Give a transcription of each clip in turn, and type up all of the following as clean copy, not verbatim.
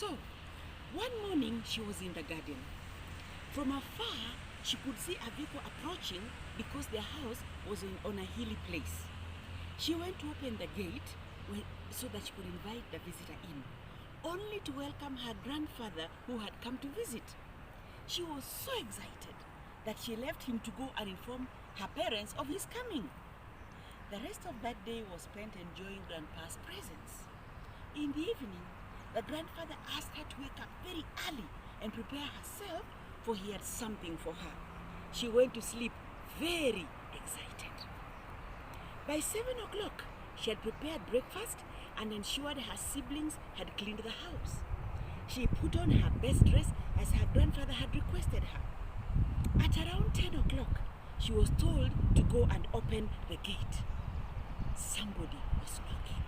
So, one morning she was in the garden. From afar, she could see a vehicle approaching because their house was on a hilly place. She went to open the gate so that she could invite the visitor in, only to welcome her grandfather who had come to visit. She was so excited that she left him to go and inform her parents of his coming. The rest of that day was spent enjoying Grandpa's presence. In the evening, the grandfather asked her to wake up very early and prepare herself, for he had something for her. She went to sleep very excited. By 7 o'clock, she had prepared breakfast and ensured her siblings had cleaned the house. She put on her best dress as her grandfather had requested her. At around 10 o'clock, she was told to go and open the gate. Somebody was knocking.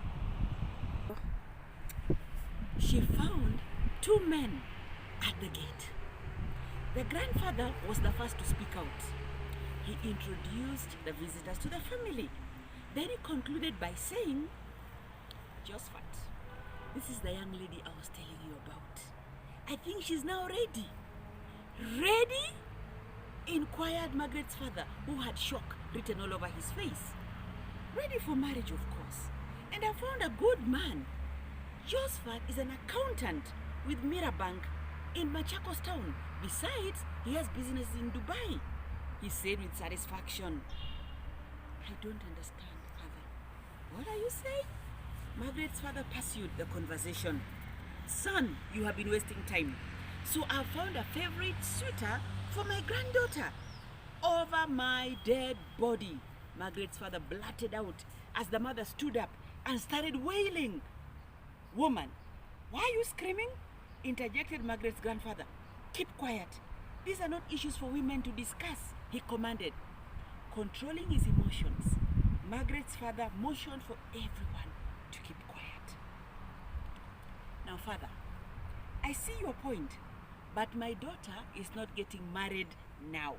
She found 2 men at the gate. The grandfather was the first to speak out. He introduced the visitors to the family. Then he concluded by saying, "Josephat, this is the young lady I was telling you about. I think she's now ready." "Ready?" inquired Margaret's father, who had shock written all over his face. "Ready for marriage, of course. And I found a good man. Josephat is an accountant with Mirabank in Machakos town. Besides, he has business in Dubai," he said with satisfaction. "I don't understand, father. What are you saying?" Margaret's father pursued the conversation. "Son, you have been wasting time. So I found a favorite suitor for my granddaughter." "Over my dead body," Margaret's father blurted out as the mother stood up and started wailing. "Woman, why are you screaming?" interjected Margaret's grandfather. "Keep quiet. These are not issues for women to discuss," he commanded. Controlling his emotions, Margaret's father motioned for everyone to keep quiet. "Now, father, I see your point, but my daughter is not getting married now.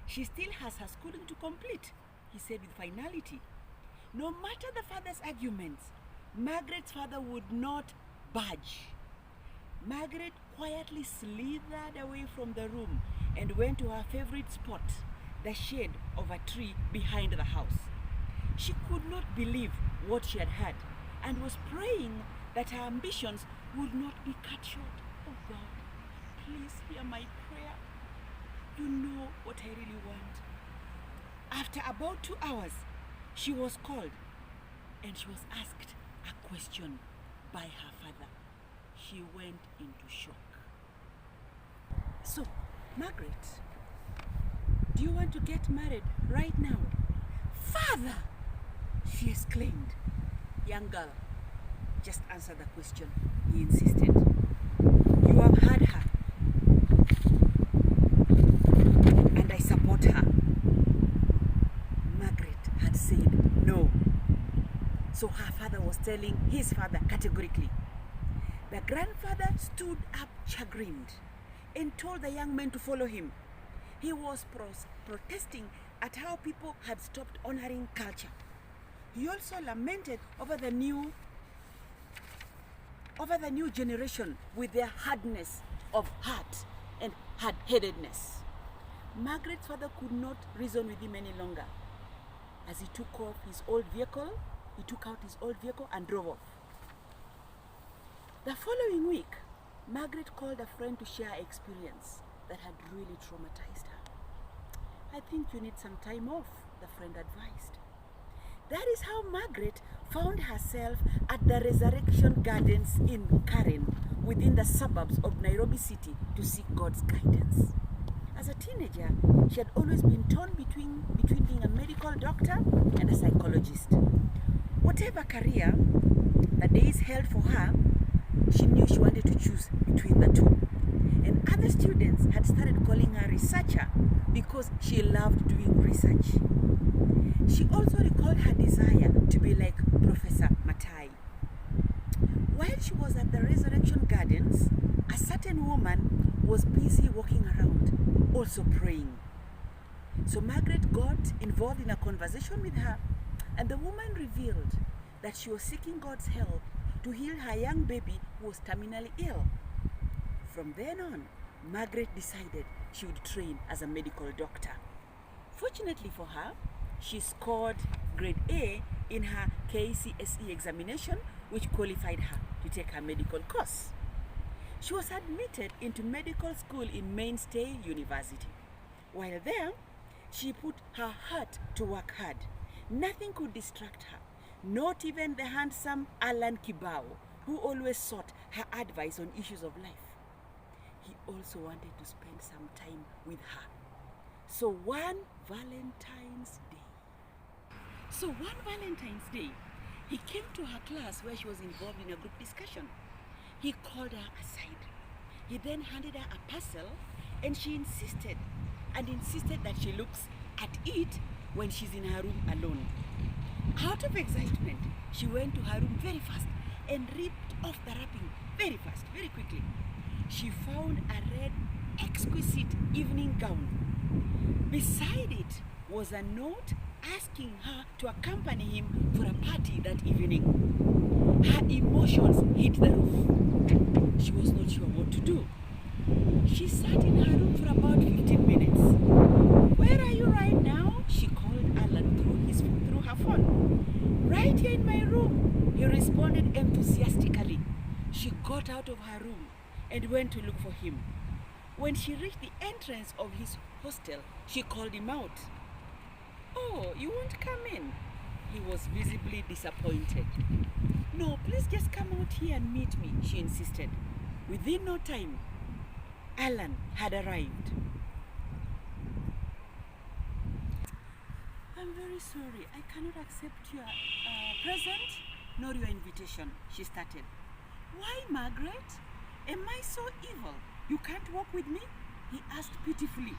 She still has her schooling to complete," he said with finality. No matter the father's arguments, Margaret's father would not budge. Margaret quietly slithered away from the room and went to her favorite spot, the shade of a tree behind the house. She could not believe what she had heard and was praying that her ambitions would not be cut short. "Oh God, please hear my prayer. You know what I really want." After about 2 hours, she was called and she was asked a question by her father. She went into shock. "So, Margaret, do you want to get married right now?" "Father!" she exclaimed. "Young girl, just answer the question," he insisted. "You have heard her, and I support her." Margaret had said no. So her father was telling his father categorically. The grandfather stood up chagrined and told the young men to follow him. He was protesting at how people had stopped honoring culture. He also lamented over the new generation with their hardness of heart and hard-headedness. Margaret's father could not reason with him any longer. As he took out his old vehicle and drove off. The following week, Margaret called a friend to share her experience that had really traumatized her. "I think you need some time off," the friend advised. That is how Margaret found herself at the Resurrection Gardens in Karen, within the suburbs of Nairobi City, to seek God's guidance. As a teenager, she had always been torn between being a medical doctor and a psychologist. Whatever career the days held for her, she knew she wanted to choose between the two. And other students had started calling her researcher because she loved doing research. She also recalled her desire to be like Professor Matai. While she was at the Resurrection Gardens, a certain woman was busy walking around, also praying. So Margaret got involved in a conversation with her, and the woman revealed that she was seeking God's help to heal her young baby who was terminally ill. From then on, Margaret decided she would train as a medical doctor. Fortunately for her, she scored grade A in her KCSE examination, which qualified her to take her medical course. She was admitted into medical school in Mainstay University. While there, she put her heart to work hard. Nothing could distract her, not even the handsome Alan Kibao, who always sought her advice on issues of life. He also wanted to spend some time with her. So one Valentine's Day, he came to her class where she was involved in a group discussion. He called her aside. He then handed her a parcel, and she insisted that she looks at it when she's in her room alone. Out of excitement, she went to her room very fast and ripped off the wrapping very fast, very quickly. She found a red, exquisite evening gown. Beside it was a note asking her to accompany him for a party that evening. Her emotions hit the roof. She was not sure what to do. She sat in her room for about 15 minutes. "Where are you right now?" she called Alan through her phone. "Right here in my room," he responded enthusiastically. She got out of her room and went to look for him. When she reached the entrance of his hostel, she called him out. "Oh, you won't come in?" He was visibly disappointed. "No, please just come out here and meet me," she insisted. Within no time, Alan had arrived. "I'm very sorry, I cannot accept your present nor your invitation," she started. "Why, Margaret? Am I so evil? You can't walk with me?" he asked pitifully.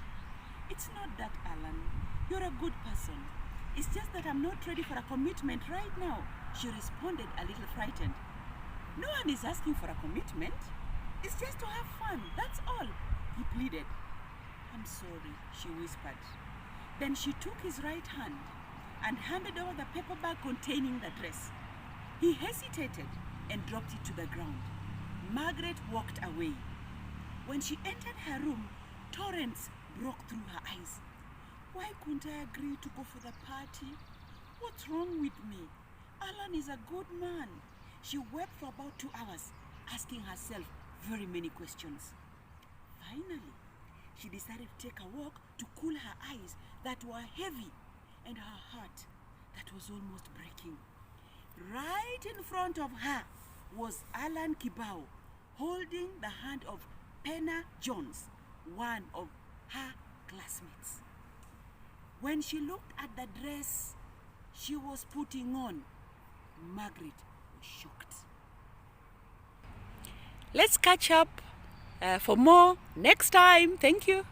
"It's not that, Alan. You're a good person. It's just that I'm not ready for a commitment right now," she responded, a little frightened. "No one is asking for a commitment. It's just to have fun, that's all," he pleaded. "I'm sorry," she whispered. Then she took his right hand and handed over the paper bag containing the dress. He hesitated and dropped it to the ground. Margaret walked away. When she entered her room, torrents broke through her eyes. Why couldn't I agree to go for the party? What's wrong with me? Alan is a good man. She wept for about 2 hours, asking herself very many questions. Finally, she decided to take a walk to cool her eyes that were heavy and her heart that was almost breaking. Right in front of her was Alan Kibao, holding the hand of Penna Jones, one of her classmates. When she looked at the dress she was putting on, Margaret was shocked. Let's catch up for more next time. Thank you.